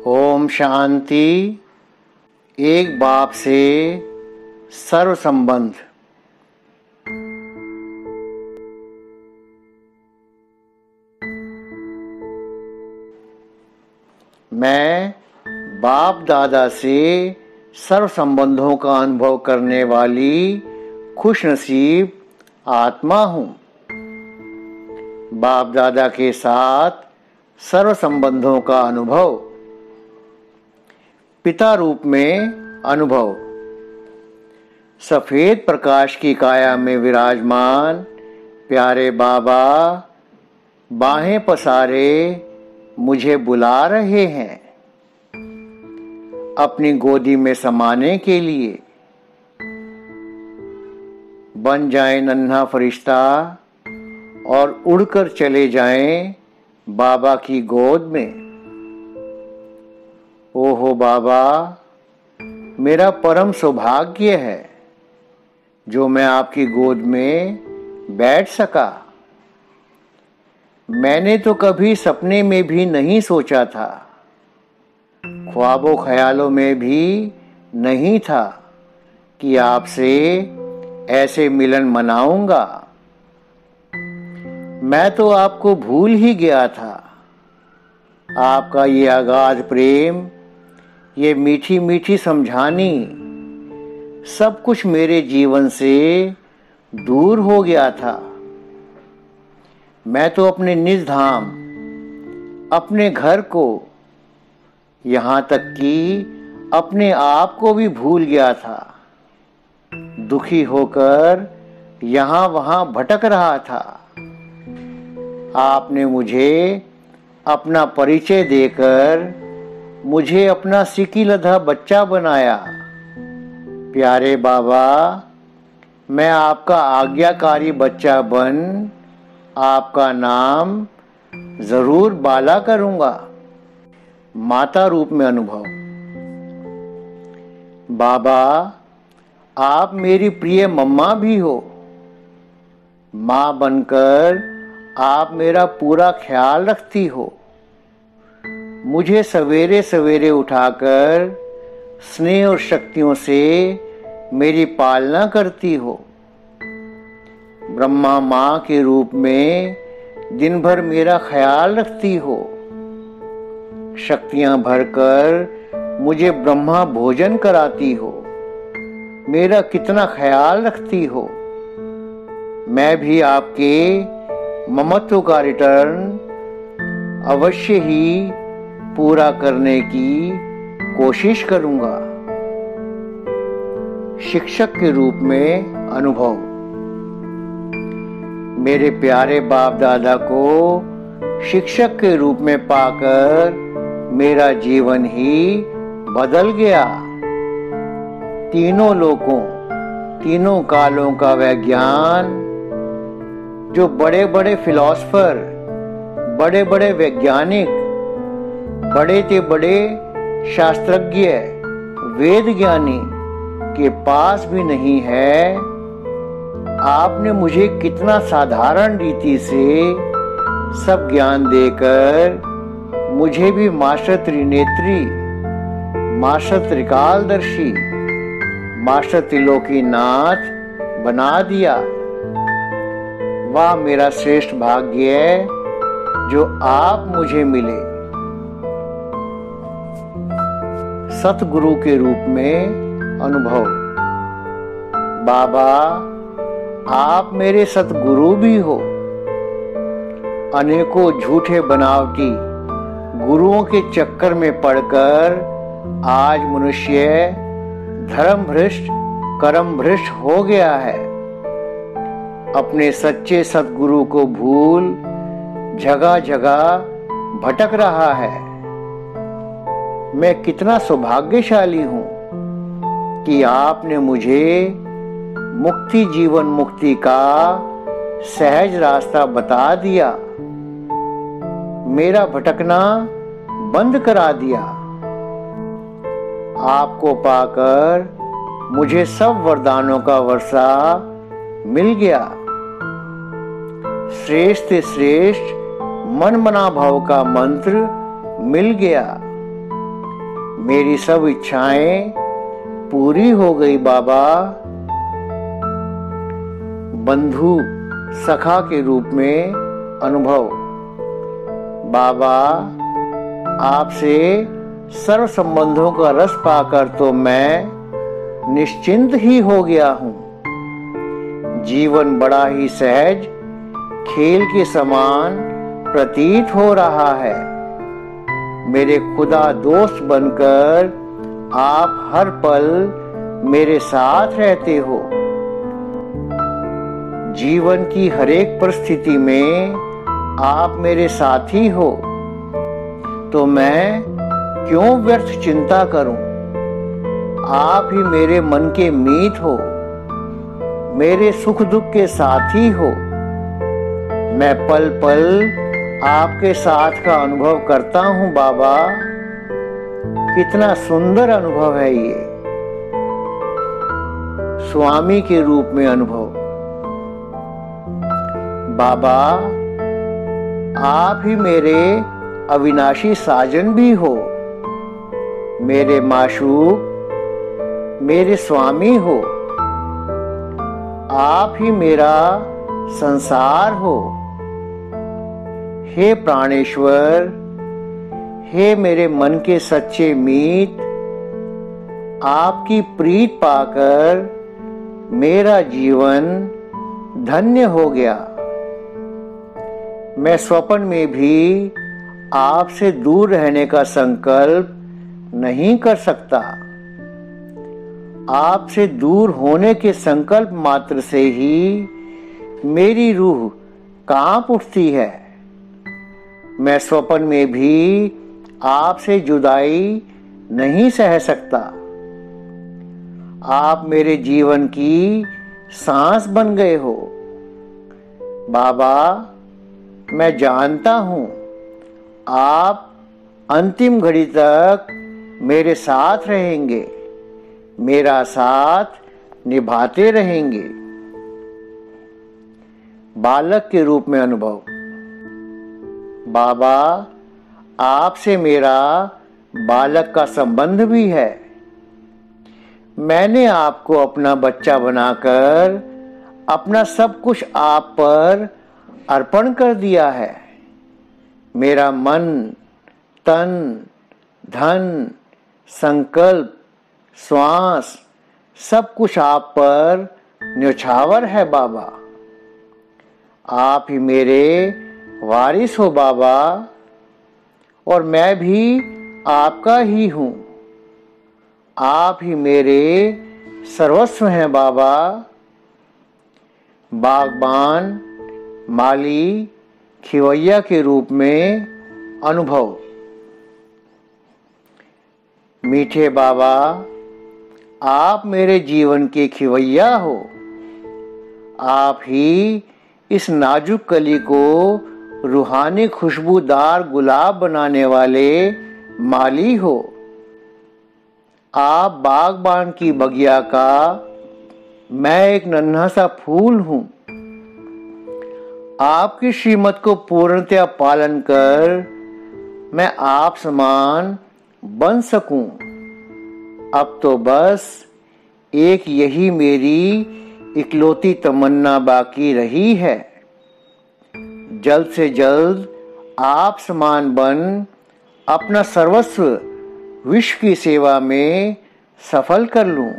ओम शांति। एक बाप से सर्व संबंध। मैं बाप दादा से सर्व संबंधों का अनुभव करने वाली खुशनसीब आत्मा हूँ। बाप दादा के साथ सर्व संबंधों का अनुभव, पिता रूप में अनुभव। सफेद प्रकाश की काया में विराजमान प्यारे बाबा बाहें पसारे मुझे बुला रहे हैं अपनी गोदी में समाने के लिए। बन जाए नन्हा फरिश्ता और उड़कर चले जाएं बाबा की गोद में। ओहो बाबा, मेरा परम सौभाग्य है जो मैं आपकी गोद में बैठ सका। मैंने तो कभी सपने में भी नहीं सोचा था, ख्वाबों ख्यालों में भी नहीं था कि आपसे ऐसे मिलन मनाऊंगा। मैं तो आपको भूल ही गया था। आपका ये अगाध प्रेम, ये मीठी मीठी समझानी, सब कुछ मेरे जीवन से दूर हो गया था। मैं तो अपने निज धाम, अपने घर को, यहाँ तक कि अपने आप को भी भूल गया था। दुखी होकर यहाँ वहाँ भटक रहा था। आपने मुझे अपना परिचय देकर मुझे अपना सिकीलधा बच्चा बनाया। प्यारे बाबा, मैं आपका आज्ञाकारी बच्चा बन आपका नाम जरूर बाला करूंगा। माता रूप में अनुभव। बाबा, आप मेरी प्रिय मम्मा भी हो। माँ बनकर आप मेरा पूरा ख्याल रखती हो। मुझे सवेरे सवेरे उठाकर स्नेह और शक्तियों से मेरी पालना करती हो। ब्रह्मा माँ के रूप में दिन भर मेरा ख्याल रखती हो। शक्तियां भरकर मुझे ब्रह्मा भोजन कराती हो। मेरा कितना ख्याल रखती हो। मैं भी आपके ममत्व का रिटर्न अवश्य ही पूरा करने की कोशिश करूंगा। शिक्षक के रूप में अनुभव। मेरे प्यारे बाप दादा को शिक्षक के रूप में पाकर मेरा जीवन ही बदल गया। तीनों लोकों, तीनों कालों का वैज्ञान जो बड़े बड़े फिलॉसफर, बड़े बड़े वैज्ञानिक, बड़े से बड़े शास्त्रज्ञ, वेद ज्ञानी के पास भी नहीं है, आपने मुझे कितना साधारण रीति से सब ज्ञान देकर मुझे भी मास्टर त्रिनेत्री, मास्टर त्रिकालदर्शी, मास्टर त्रिलोकीनाथ बना दिया। वाह मेरा श्रेष्ठ भाग्य है जो आप मुझे मिले। सतगुरु के रूप में अनुभव। बाबा, आप मेरे सतगुरु भी हो। अनेकों झूठे बनावटी गुरुओं के चक्कर में पड़कर आज मनुष्य धर्म भ्रष्ट, कर्म भ्रष्ट हो गया है। अपने सच्चे सतगुरु को भूल जगह जगह भटक रहा है। मैं कितना सौभाग्यशाली हूँ कि आपने मुझे मुक्ति, जीवन मुक्ति का सहज रास्ता बता दिया। मेरा भटकना बंद करा दिया। आपको पाकर मुझे सब वरदानों का वर्षा मिल गया। श्रेष्ठ श्रेष्ठ मन मना भाव का मंत्र मिल गया। मेरी सब इच्छाएं पूरी हो गई बाबा। बंधु सखा के रूप में अनुभव। बाबा, आपसे सर्व संबंधों का रस पाकर तो मैं निश्चिंत ही हो गया हूँ। जीवन बड़ा ही सहज खेल के समान प्रतीत हो रहा है। मेरे खुदा दोस्त बनकर आप हर पल मेरे साथ रहते हो। जीवन की हर एक परिस्थिति में आप मेरे साथी हो, तो मैं क्यों व्यर्थ चिंता करूं। आप ही मेरे मन के मीत हो, मेरे सुख दुख के साथी हो। मैं पल पल आपके साथ का अनुभव करता हूं बाबा। कितना सुंदर अनुभव है ये। स्वामी के रूप में अनुभव। बाबा, आप ही मेरे अविनाशी साजन भी हो, मेरे माशूक, मेरे स्वामी हो। आप ही मेरा संसार हो। हे प्राणेश्वर, हे मेरे मन के सच्चे मीत, आपकी प्रीत पाकर मेरा जीवन धन्य हो गया। मैं स्वप्न में भी आपसे दूर रहने का संकल्प नहीं कर सकता। आपसे दूर होने के संकल्प मात्र से ही मेरी रूह कांप उठती है। मैं स्वप्न में भी आपसे जुदाई नहीं सह सकता। आप मेरे जीवन की सांस बन गए हो। बाबा, मैं जानता हूं आप अंतिम घड़ी तक मेरे साथ रहेंगे, मेरा साथ निभाते रहेंगे। बालक के रूप में अनुभव। बाबा, आपसे मेरा बालक का संबंध भी है। मैंने आपको अपना बच्चा बनाकर अपना सब कुछ आप पर अर्पण कर दिया है। मेरा मन, तन, धन, संकल्प, श्वास सब कुछ आप पर न्यौछावर है बाबा। आप ही मेरे वारिस हो बाबा, और मैं भी आपका ही हूँ। आप ही मेरे सर्वस्व हैं बाबा। बागबान, माली, खिवैया के रूप में अनुभव। मीठे बाबा, आप मेरे जीवन के खिवैया हो। आप ही इस नाजुक कली को रूहानी खुशबूदार गुलाब बनाने वाले माली हो। आप बागबान की बगिया का, मैं एक नन्हा सा फूल हूं। आपकी श्रीमत को पूर्णतया पालन कर मैं आप समान बन सकूं। अब तो बस एक यही मेरी इकलौती तमन्ना बाकी रही है। जल्द से जल्द आप समान बन अपना सर्वस्व विश्व की सेवा में सफल कर लूं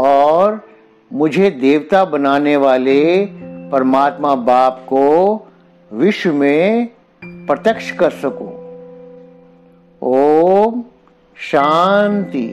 और मुझे देवता बनाने वाले परमात्मा बाप को विश्व में प्रत्यक्ष कर सकूं। ओम शांति।